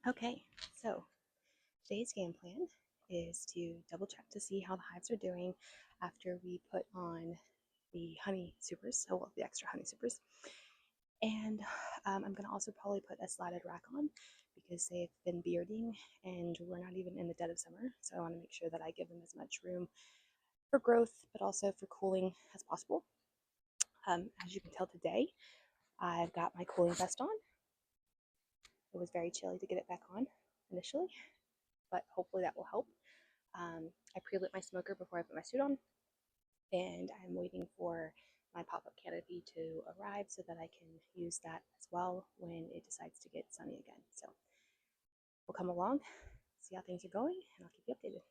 Okay, so today's game plan is to double check to see how the hives are doing after we put on the honey supers, well, the extra honey supers. And I'm going to also probably put a slatted rack on because they've been bearding and we're not even in the dead of summer. So I want to make sure that I give them as much room for growth, but also for cooling as possible. As you can tell today, I've got my cooling vest on. It was very chilly to get it back on initially, but hopefully that will help. I pre-lit my smoker before I put my suit on, and I'm waiting for my pop-up canopy to arrive so that I can use that as well when it decides to get sunny again. So we'll come along, see how things are going, and I'll keep you updated.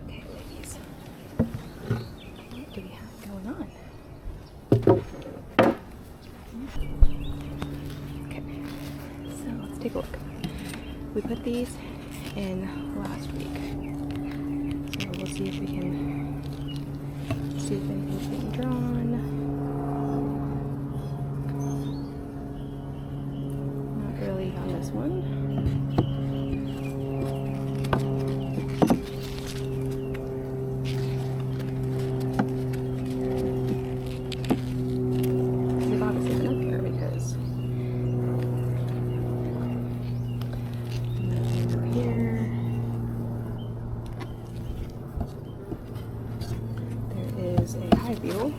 Okay, ladies, what do we have going on? Okay, so let's take a look. We put these in last week, so we'll see if we can see if anything's being drawn. Not really on this one. They've obviously been up here because over here there is a hive beetle.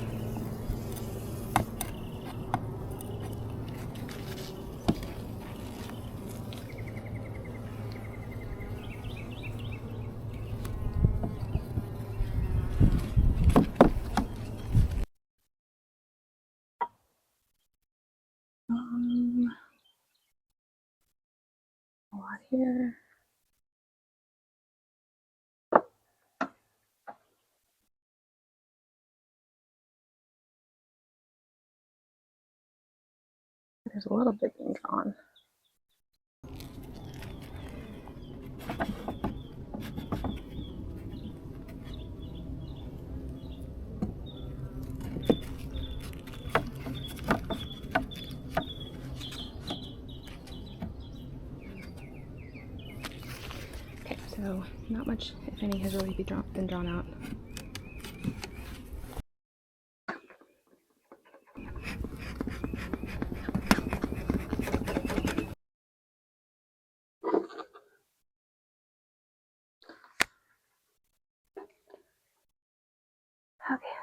A lot here. There's a little bit being drawn. Okay, so not much, if any, has really been drawn out. Okay,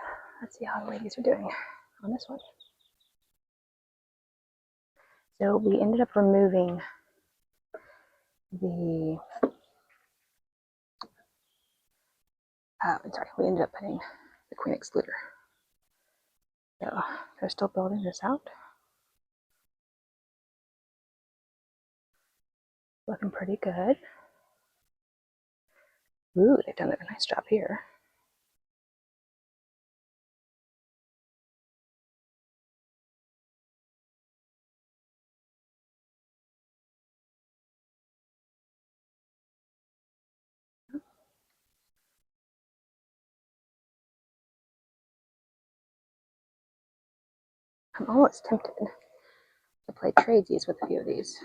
let's see how the ladies are doing on this one. So we ended up removing the, we ended up putting the queen excluder. So they're still building this out. Looking pretty good. Ooh, they've done a nice job here. I'm almost tempted to play tradesies with a few of these.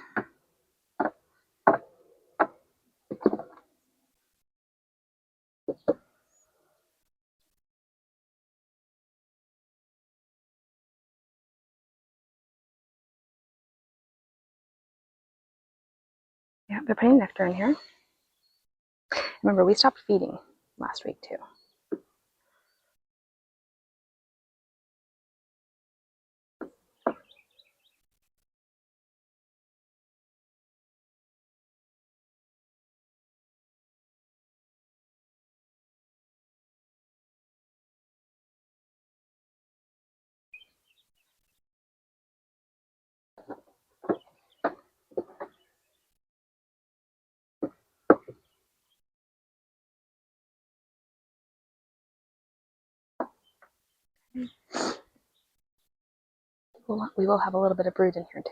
Yeah, they're putting nectar in here. Remember, we stopped feeding last week too. We will have a little bit of brood in here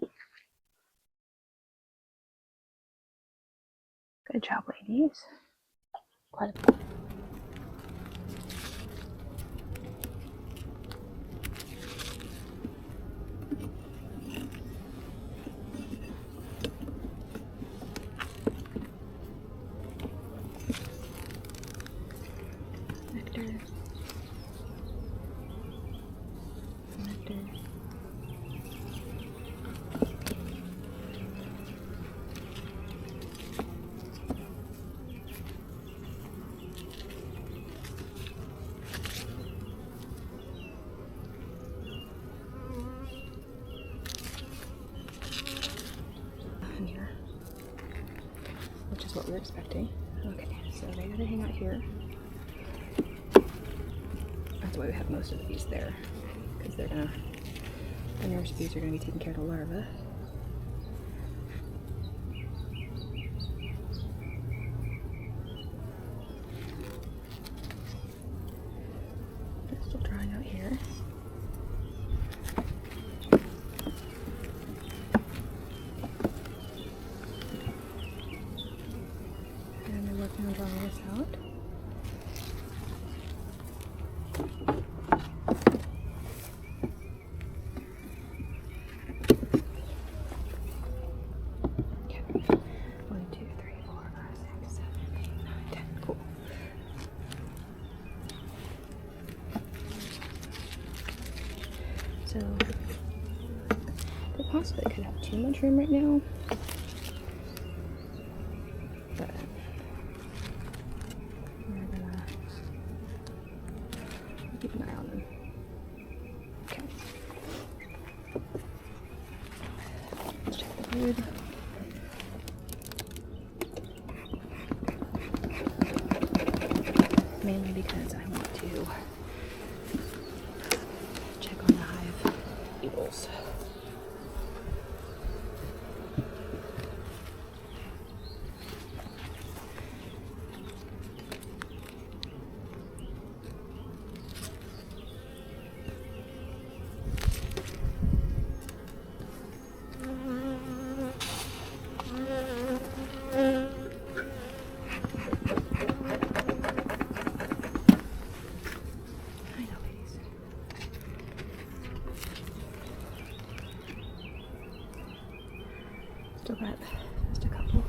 too. Good job, ladies. Quite a bit. Nectar. Nectar. In here, which is what we were expecting. Okay, so they gotta hang out here. That's why we have most of the bees there, because the nurse bees are gonna be taking care of the larvae. They're still drying out here. And they're working on drawing this out. Okay. 1, 2, 3, 4, 5, 6, 7, 8, 9, 10. Cool. So they possibly could have too much room right now, but we're gonna keep an eye on them. Okay. Let's check the brood. Mainly because I want to check on the hive beetles. Still got just a couple.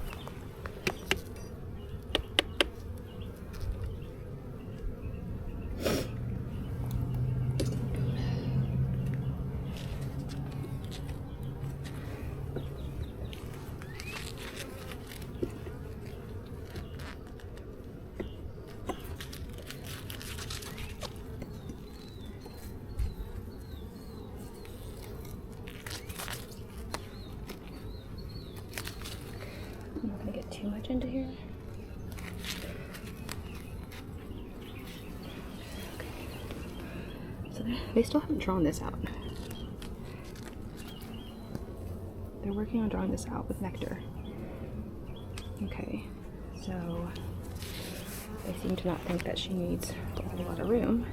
I'm not going to get too much into here. Okay. So they still haven't drawn this out. They're working on drawing this out with nectar. Okay, so they seem to not think that she needs a whole lot of room.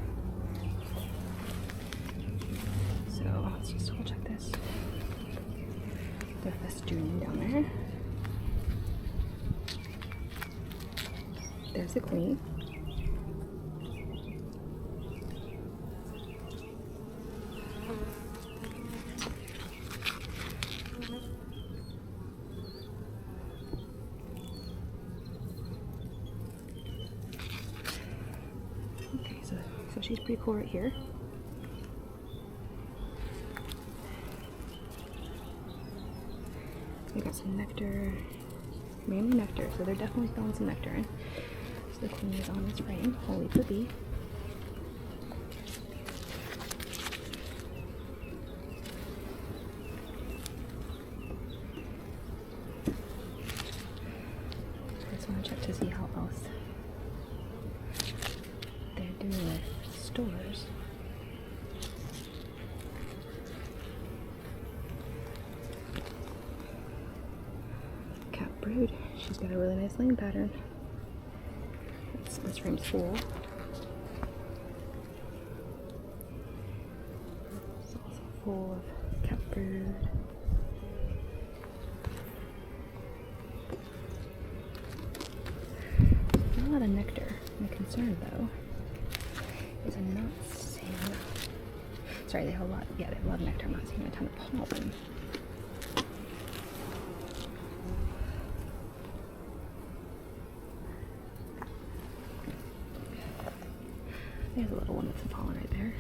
So let's just double check this. They're festooning down there. There's the queen. So she's pretty cool right here. We got some nectar, mainly nectar, so they're definitely throwing some nectar in. So the queen is on this frame. We'll leave the bee. I just want to check to see how else they're doing with stores. Brood. She's got a really nice laying pattern. This frame's full. It's also full of cat brood. Not a lot of nectar. My concern though is I'm not seeing. Sorry, they have a lot. Yeah, they have a lot of nectar. I'm not seeing a ton of pollen. There's a little one with some pollen right there.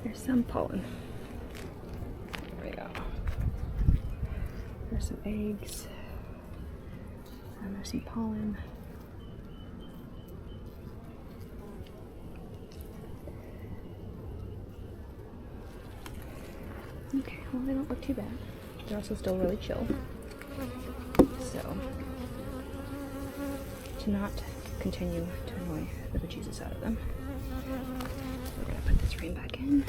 There's some pollen. There we go. There's some eggs. And there's some pollen. Okay, well they don't look too bad. They're also still really chill. So, to not continue to annoy the bejesus out of them, we're gonna put this frame back in.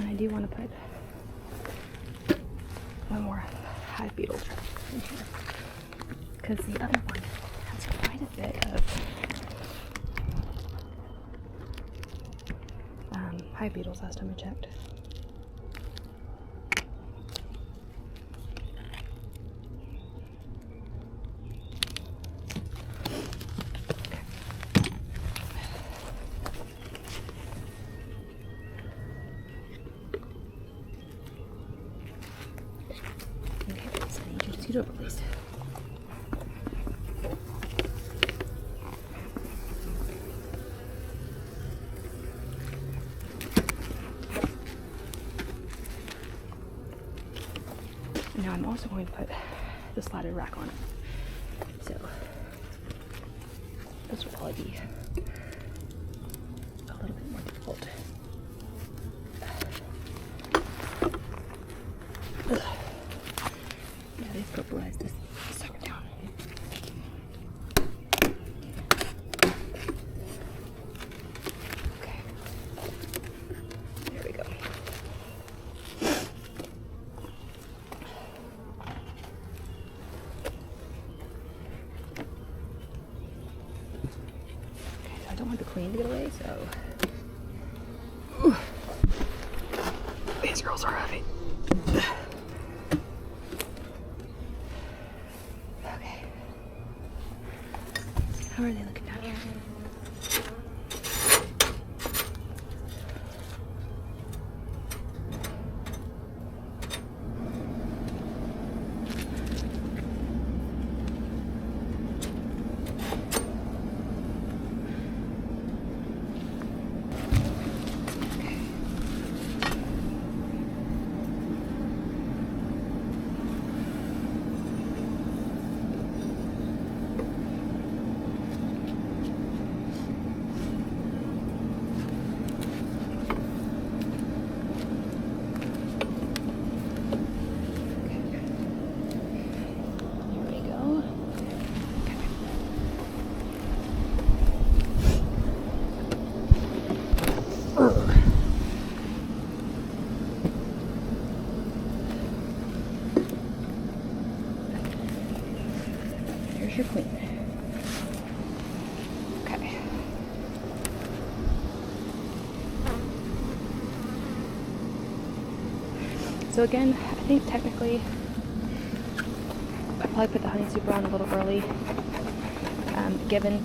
I do want to put one more hive beetle in here because the other one has quite a bit of hive beetles last time I checked. Scoot over, please. Now I'm also going to put the slatted rack on it. So this will probably be a little bit more difficult. Yeah, they've fertilized this sucker down. Okay. There we go. Okay, so I don't want the queen to get away, so these girls are heavy. Okay. How are they looking down here? There's your queen. Okay. So again, I think technically I probably put the honey super on a little early, given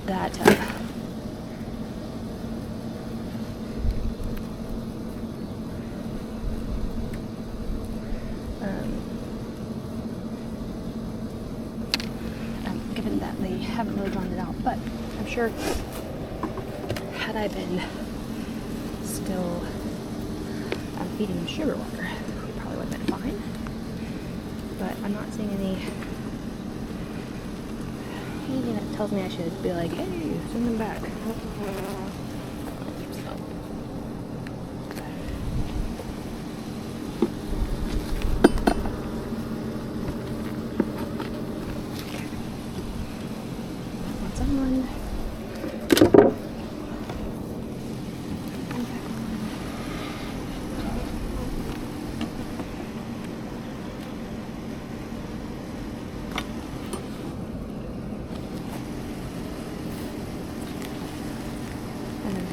that they haven't really drawn it out, but I'm sure had I been still feeding them sugar water, it probably would have been fine. But I'm not seeing anything that tells me I should be like, hey, send them back.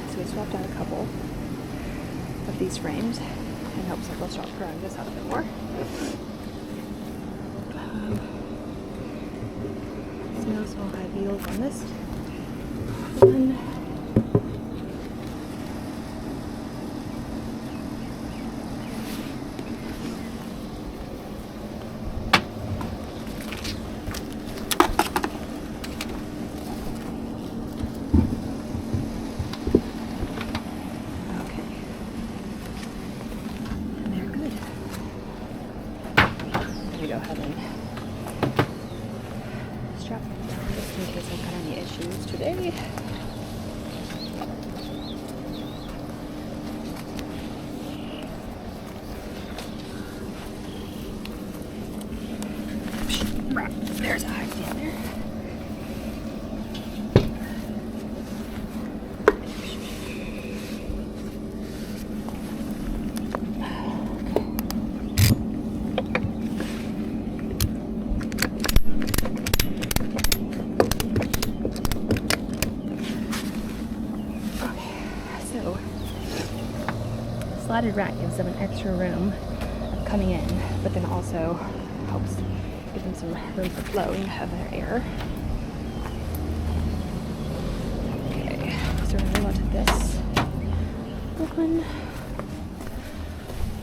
So we swapped out a couple of these frames in hopes that they'll start growing this out a bit more. No small hive yields on this one. Go ahead and strap them down just in case I've got any issues today. There's a hive down there. Slatted rat gives them an extra room coming in, but then also helps give them some room for flowing of their air. Okay, so we're going to go to this one.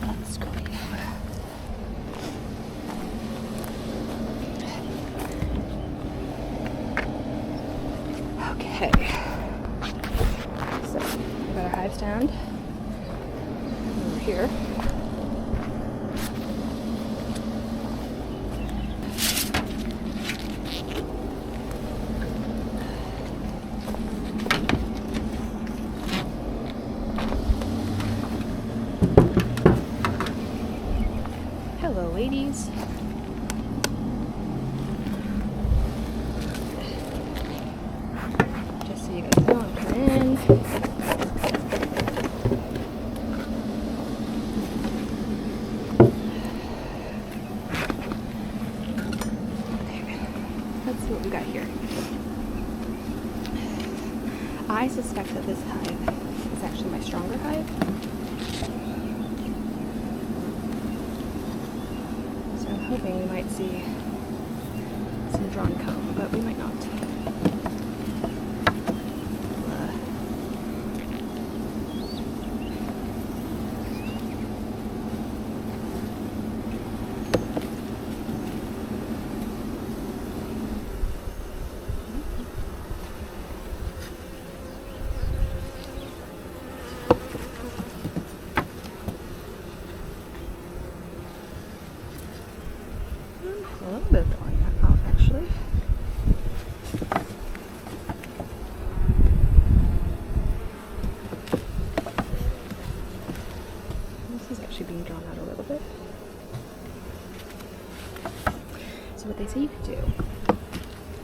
Let's go. Okay, so we've got our hive stand here. Hello, ladies. Just so you guys know, I'm coming in. Let's see what we got here. I suspect that this hive is actually my stronger hive. So I'm hoping we might see some drawn comb, but we might not. A little bit of drawing that off, actually. This is actually being drawn out a little bit. So what they say you can do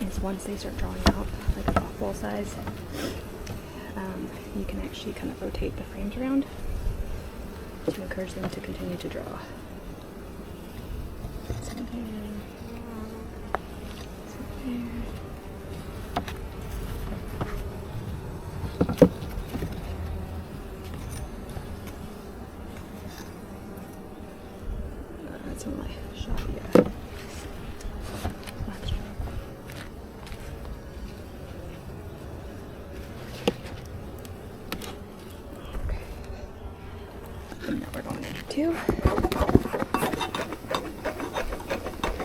is once they start drawing out, like a ball size, you can actually kind of rotate the frames around to encourage them to continue to draw. my shoddy latch. Okay. And now we're going into 2.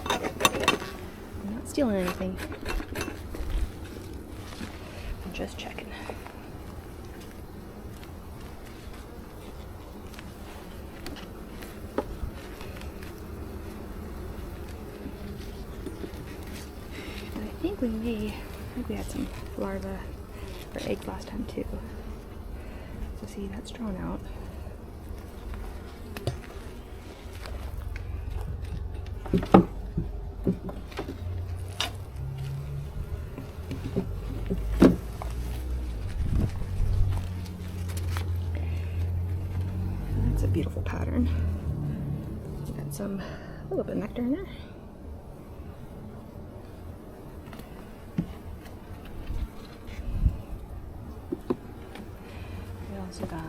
I'm not stealing anything. I'm just checking. I think we had some larvae or eggs last time too. So see, that's drawn out. That's a beautiful pattern. Got a little bit of nectar in there. We also got,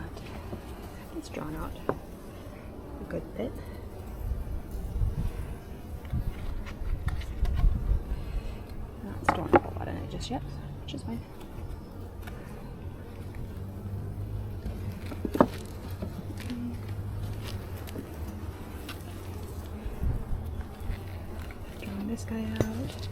it's drawn out a good bit. Not storing a whole lot in it just yet, which is fine. Drawing this guy out.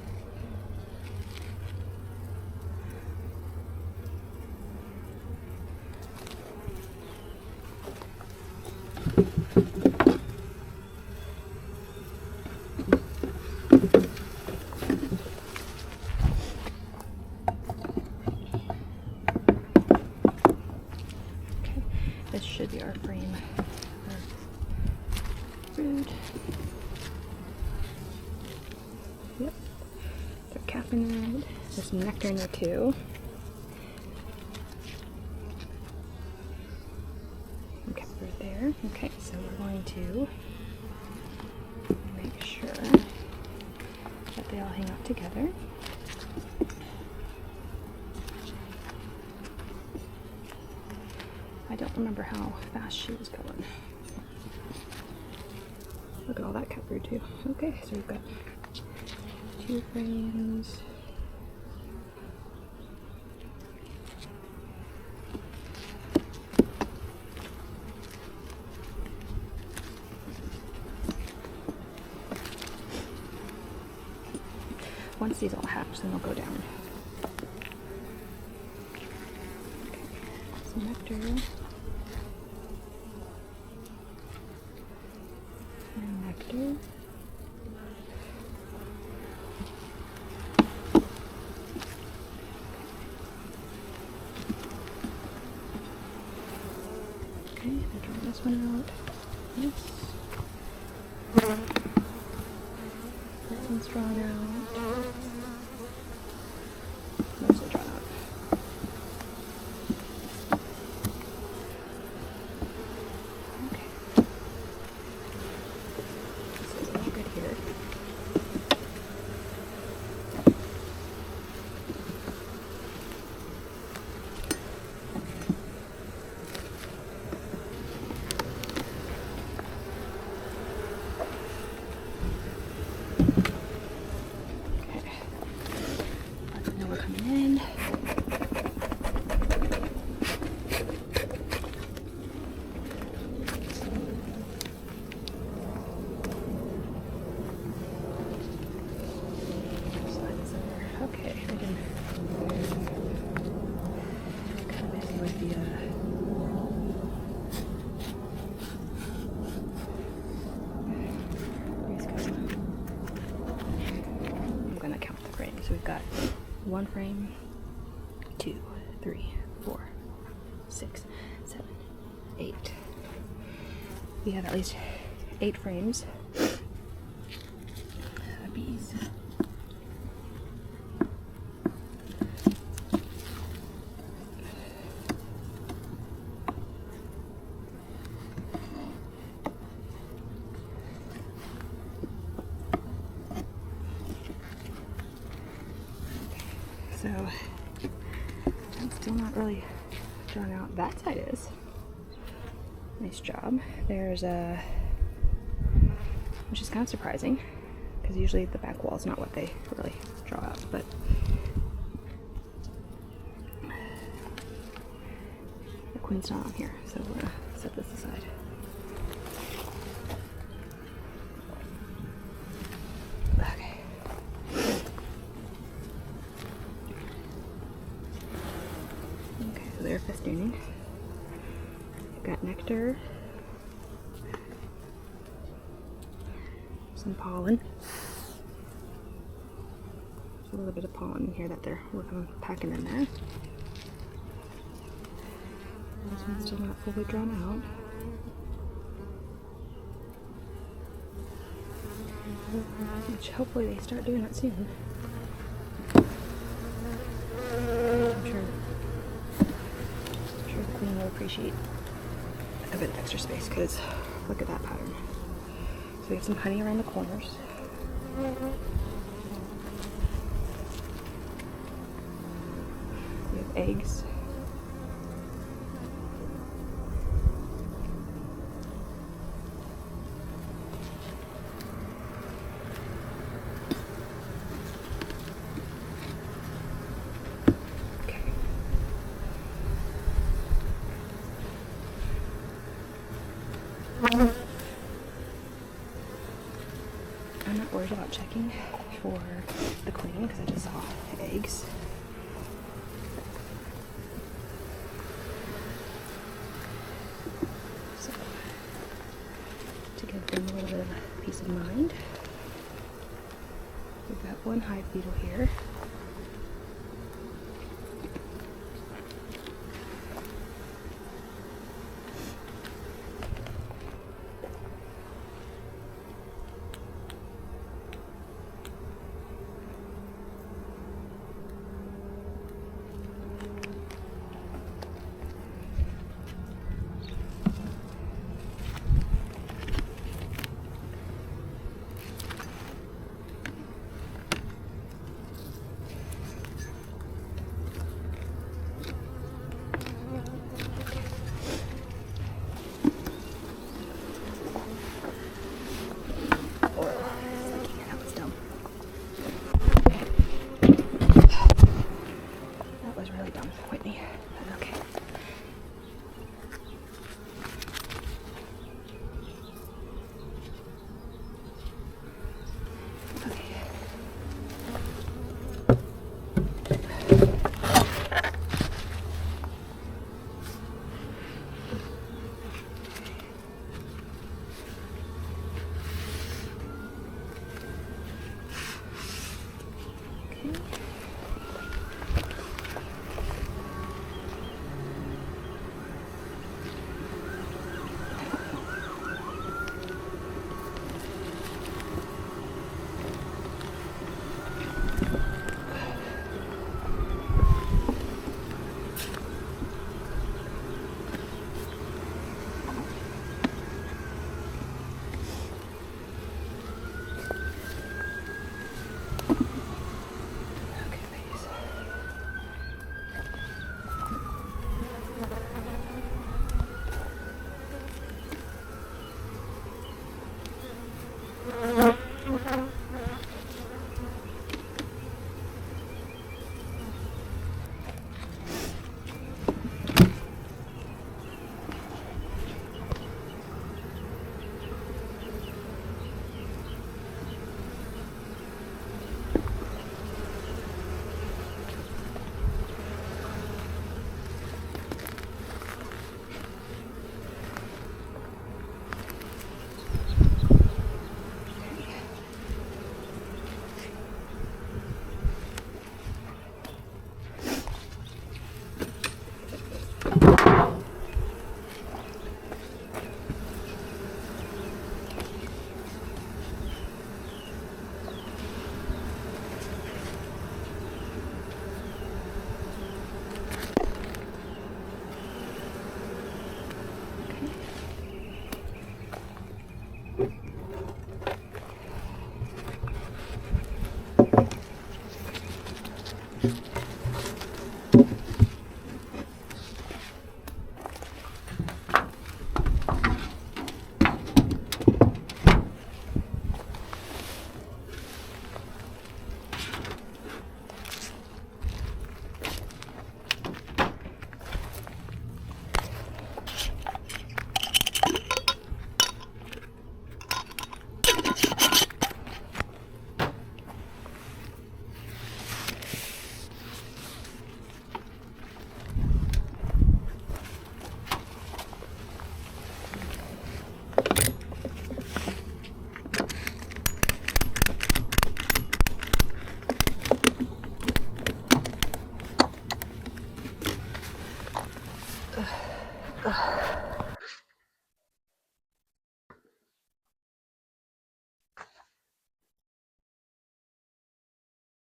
This should be our frame of food. Yep. They're capping red. There's some nectar in there too. Okay, right there. Okay, so we're going to make sure that they all hang out together. I don't remember how fast she was going. Look at all that cat food too. Okay, so we've got 2 frames. Once these all hatch, then they'll go down. Okay, some nectar. And nectar. Okay, I'm drawing this one out. Yes. That one's drawn out. Mostly drawn out. Okay. This is all good here. So we've got 1 frame, 2, 3, 4, 6, 7, 8. We have at least 8 frames of bees. So I'm still not really drawn out. That side is. Nice job. There's which is kind of surprising because usually the back wall is not what they really draw out, but the queen's not on here, so we're gonna set this aside. Okay. Okay, so they're festooning. We've got nectar, some pollen. There's a little bit of pollen in here that they're working on packing in there. This one's still not fully drawn out. Which hopefully they start doing that soon. I'm sure the queen will appreciate a bit of extra space because look at that pattern. So we have some honey around the corners. We have eggs. I'm not worried about checking for the queen because I just saw eggs. So, to give them a little bit of peace of mind, we've got one hive beetle here.